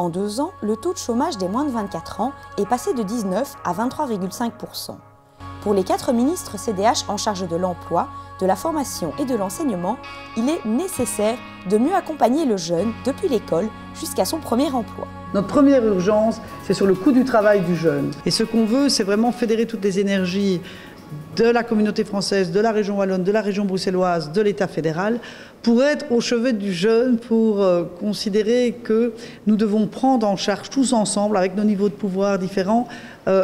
En 2 ans, le taux de chômage des moins de 24 ans est passé de 19 à 23,5%. Pour les 4 ministres CDH en charge de l'emploi, de la formation et de l'enseignement, il est nécessaire de mieux accompagner le jeune depuis l'école jusqu'à son premier emploi. Notre première urgence, c'est sur le coût du travail du jeune. Et ce qu'on veut, c'est vraiment fédérer toutes les énergies de la communauté française, de la région wallonne, de la région bruxelloise, de l'État fédéral, pour être au chevet du jeune, pour considérer que nous devons prendre en charge tous ensemble, avec nos niveaux de pouvoir différents,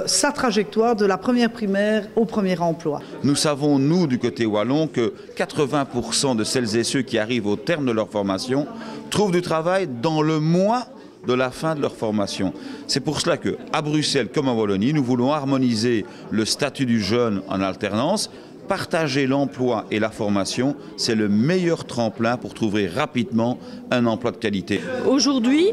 sa trajectoire de la première primaire au premier emploi. Nous savons, nous, du côté wallon, que 80% de celles et ceux qui arrivent au terme de leur formation trouvent du travail dans le mois de la fin de leur formation. C'est pour cela qu'à Bruxelles comme en Wallonie, nous voulons harmoniser le statut du jeune en alternance. Partager l'emploi et la formation, c'est le meilleur tremplin pour trouver rapidement un emploi de qualité. Aujourd'hui,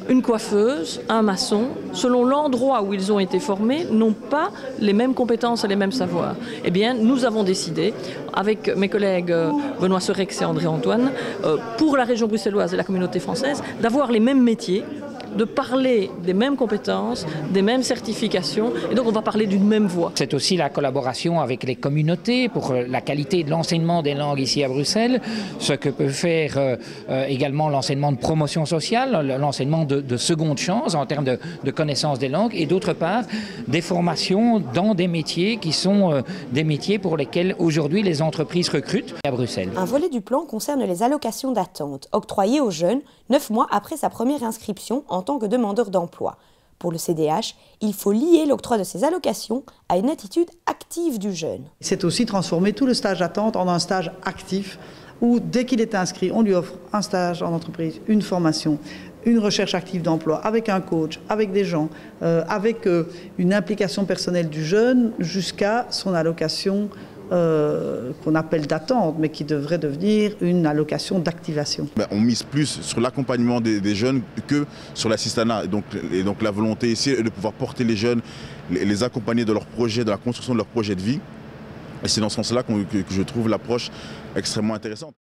une coiffeuse, un maçon, selon l'endroit où ils ont été formés, n'ont pas les mêmes compétences et les mêmes savoirs. Eh bien, nous avons décidé, avec mes collègues Benoît Serex et André Antoine, pour la région bruxelloise et la communauté française, d'avoir les mêmes métiers, de parler des mêmes compétences, des mêmes certifications, et donc on va parler d'une même voix. C'est aussi la collaboration avec les communautés pour la qualité de l'enseignement des langues ici à Bruxelles, ce que peut faire également l'enseignement de promotion sociale, l'enseignement de seconde chance en termes de connaissance des langues, et d'autre part des formations dans des métiers qui sont des métiers pour lesquels aujourd'hui les entreprises recrutent à Bruxelles. Un volet du plan concerne les allocations d'attente, octroyées aux jeunes 9 mois après sa première inscription en tant que demandeur d'emploi. Pour le CDH, il faut lier l'octroi de ces allocations à une attitude active du jeune. C'est aussi transformer tout le stage d'attente en un stage actif où, dès qu'il est inscrit, on lui offre un stage en entreprise, une formation, une recherche active d'emploi avec un coach, avec des gens, avec une implication personnelle du jeune jusqu'à son allocation qu'on appelle d'attente, mais qui devrait devenir une allocation d'activation. On mise plus sur l'accompagnement des jeunes que sur l'assistanat. Et donc la volonté ici est de pouvoir porter les jeunes, les accompagner de leur projet, de la construction de leur projet de vie. Et c'est dans ce sens-là que je trouve l'approche extrêmement intéressante.